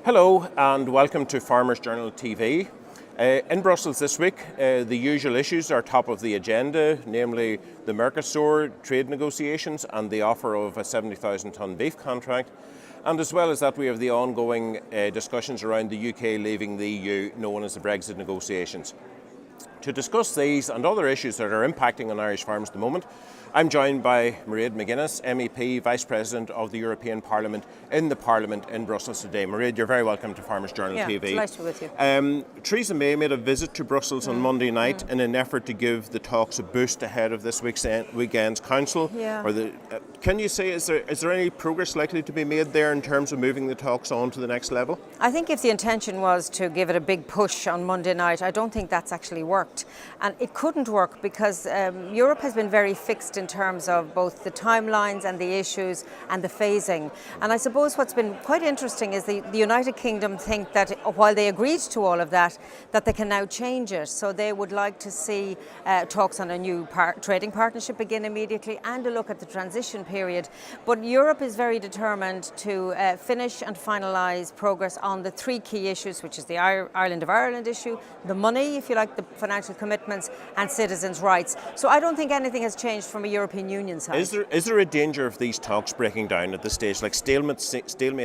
Hello and welcome to Farmers Journal TV. In Brussels this week, the usual issues are top of the agenda, namely the Mercosur trade negotiations and the offer of a 70,000 tonne beef contract. And as well as that, we have the ongoing discussions around the UK leaving the EU, known as the Brexit negotiations. To discuss these and other issues that are impacting on Irish farms at the moment, I'm joined by Mairead McGuinness, MEP, Vice President of the European Parliament in the Parliament in Brussels today. Mairead, you're very welcome to Farmers Journal TV. Delighted to be with you. Theresa May made a visit to Brussels on Monday night in an effort to give the talks a boost ahead of this weekend's council. Can you say, is there any progress likely to be made there in terms of moving the talks on to the next level? I think if the intention was to give it a big push on Monday night, I don't think that's actually worked. And it couldn't work because Europe has been very fixed in terms of both the timelines and the issues and the phasing. And I suppose what's been quite interesting is the United Kingdom think that while they agreed to all of that they can now change it. So they would like to see talks on a new trading partnership begin immediately and a look at the transition period. But Europe is very determined to finish and finalise progress on the three key issues, which is the Ireland of Ireland issue, the money, if you like, the financial commitments, and citizens' rights. So I don't think anything has changed from a European Union side. Is there a danger of these talks breaking down at this stage? Like stalemate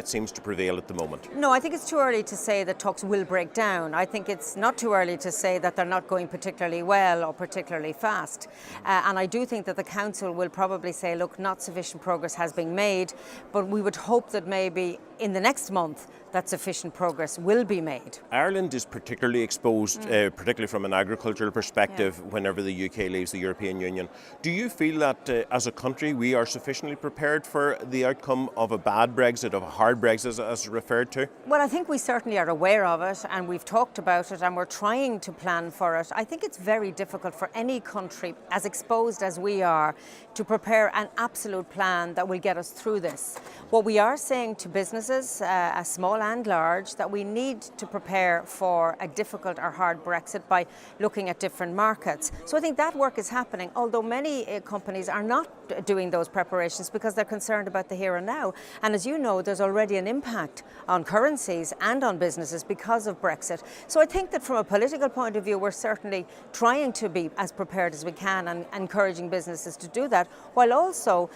seems to prevail at the moment. No, I think it's too early to say that talks will break down. I think it's not too early to say that they're not going particularly well or particularly fast. And I do think that the Council will probably say, look, not sufficient progress has been made, but we would hope that maybe in the next month that sufficient progress will be made. Ireland is particularly exposed, particularly from an agricultural perspective, whenever the UK leaves the European Union. Do you feel that as a country we are sufficiently prepared for the outcome of a bad Brexit, of a hard Brexit as referred to? Well, I think we certainly are aware of it and we've talked about it and we're trying to plan for it. I think it's very difficult for any country as exposed as we are to prepare an absolute plan that will get us through this. What we are saying to businesses, small and large, that we need to prepare for a difficult or hard Brexit by looking at different markets. So I think that work is happening, although many companies are not doing those preparations because they're concerned about the here and now. And as you know, there's already an impact on currencies and on businesses because of Brexit. So I think that from a political point of view, we're certainly trying to be as prepared as we can and encouraging businesses to do that, while also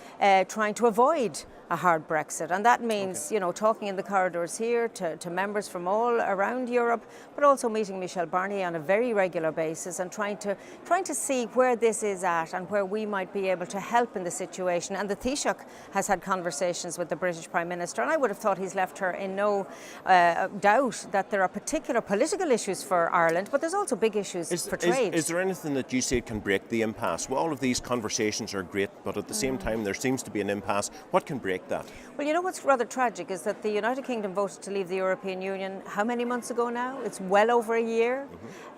trying to avoid a hard Brexit. And that means, talking in the corridors here to members from all around Europe, but also meeting Michel Barnier on a very regular basis and trying to see where this is at and where we might be able to help in the situation. And the Taoiseach has had conversations with the British Prime Minister, and I would have thought he's left her in no doubt that there are particular political issues for Ireland, but there's also big issues for trade. Is there anything that you see can break the impasse? Well, all of these conversations are great, but at the same time there seems to be an impasse. What can break that? Well, you know what's rather tragic is that the United Kingdom voted to leave the European Union how many months ago now? It's well over a year.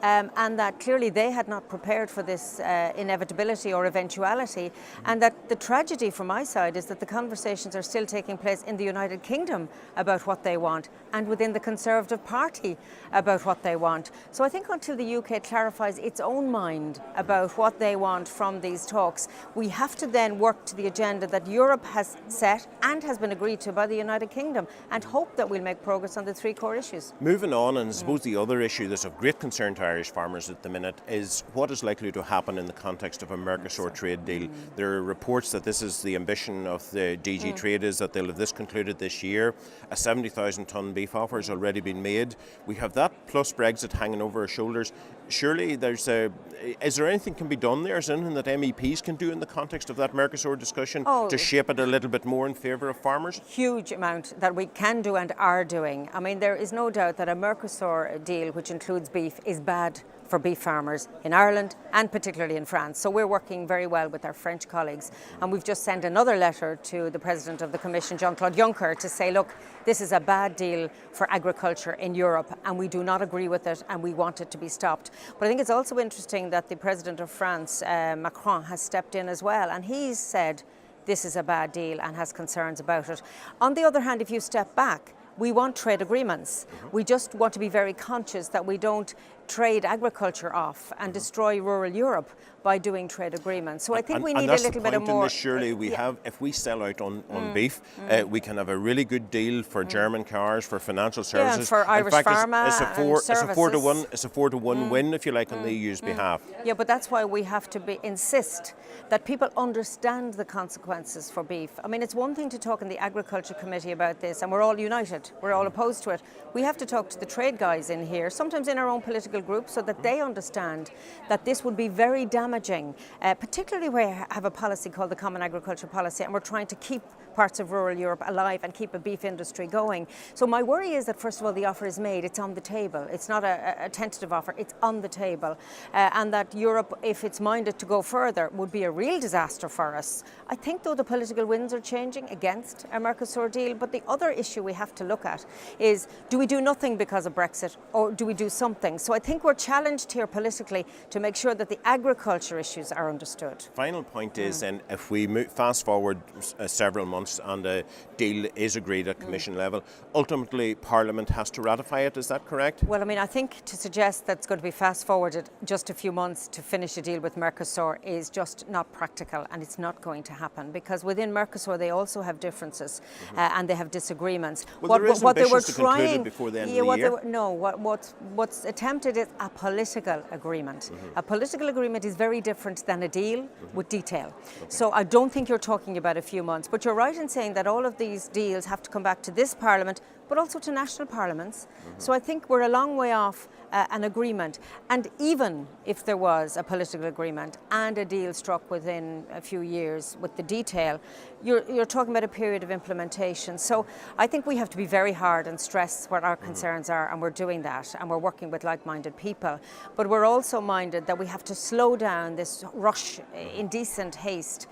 And that clearly they had not prepared for this inevitability or eventuality, and that the tragedy from my side is that the conversations are still taking place in the United Kingdom about what they want and within the Conservative Party about what they want. So I think until the UK clarifies its own mind about what they want from these talks, we have to then work to the agenda that Europe has set and has been agreed to by the United Kingdom, and hope that we'll make progress on the three core issues. Moving on, and I suppose the other issue that's of great concern to Irish farmers at the minute is what is likely to happen in the context of a Mercosur trade deal. There are reports that this is the ambition of the DG Trade, is that they'll have this concluded this year. A 70,000 tonne beef offer has already been made. We have that plus Brexit hanging over our shoulders. Surely is there anything can be done there? Is there anything that MEPs can do in the context of that Mercosur discussion to shape it a little bit more in favour of farmers? Huge amount that we can do and are doing. I mean, there is no doubt that a Mercosur deal, which includes beef, is bad for beef farmers in Ireland and particularly in France. So we're working very well with our French colleagues, and we've just sent another letter to the President of the Commission, Jean-Claude Juncker, to say, look, this is a bad deal for agriculture in Europe and we do not agree with it and we want it to be stopped. But I think it's also interesting that the President of France, Macron, has stepped in as well, and he's said this is a bad deal and has concerns about it. On the other hand, if you step back, we want trade agreements. We just want to be very conscious that we don't trade agriculture off and destroy rural Europe by doing trade agreements. So I think we need a little bit of more. Surely we have, if we sell out on beef, we can have a really good deal for German cars, for financial services. And for Irish pharma it's a 4-to-1. It's a 4-to-1 win, if you like, on the EU's behalf. Yeah, but that's why we have to insist that people understand the consequences for beef. I mean, it's one thing to talk in the Agriculture Committee about this, and we're all united. We're all opposed to it. We have to talk to the trade guys in here, sometimes in our own political group, so that they understand that this would be very damaging, particularly where we have a policy called the Common Agriculture Policy, and we're trying to keep parts of rural Europe alive and keep a beef industry going. So my worry is that, first of all, the offer is made, it's on the table. It's not a tentative offer, it's on the table. And that Europe, if it's minded to go further, would be a real disaster for us. I think, though, the political winds are changing against a Mercosur deal, but the other issue we have to look at is, do we do nothing because of Brexit, or do we do something? So I think we're challenged here politically to make sure that the agriculture issues are understood. Final point is, and if we fast forward several months and a deal is agreed at Commission level, ultimately Parliament has to ratify it, is that correct? Well, I mean, I think to suggest that's going to be fast forwarded just a few months to finish a deal with Mercosur is just not practical, and it's not going to happen, because within Mercosur they also have differences and they have disagreements. Well, what they were trying before the end of the year? What's attempted is a political agreement. A political agreement is very different than a deal with detail. Okay. So I don't think you're talking about a few months, but you're right in saying that all of these deals have to come back to this Parliament, but also to national parliaments. So I think we're a long way off an agreement. And even if there was a political agreement and a deal struck within a few years with the detail, you're talking about a period of implementation. So I think we have to be very hard and stress what our concerns are, and we're doing that, and we're working with like-minded people. But we're also minded that we have to slow down this rush, indecent haste.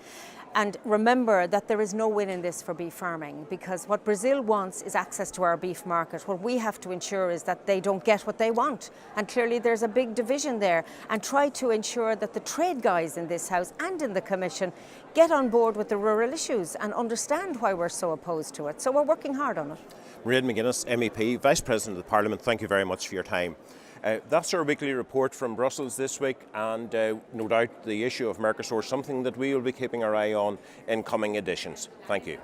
And remember that there is no win in this for beef farming, because what Brazil wants is access to our beef market. What we have to ensure is that they don't get what they want. And clearly there's a big division there, and try to ensure that the trade guys in this House and in the Commission get on board with the rural issues and understand why we're so opposed to it. So we're working hard on it. Mairead McGuinness, MEP, Vice President of the Parliament, thank you very much for your time. That's our weekly report from Brussels this week, and no doubt the issue of Mercosur is something that we will be keeping our eye on in coming editions. Thank you.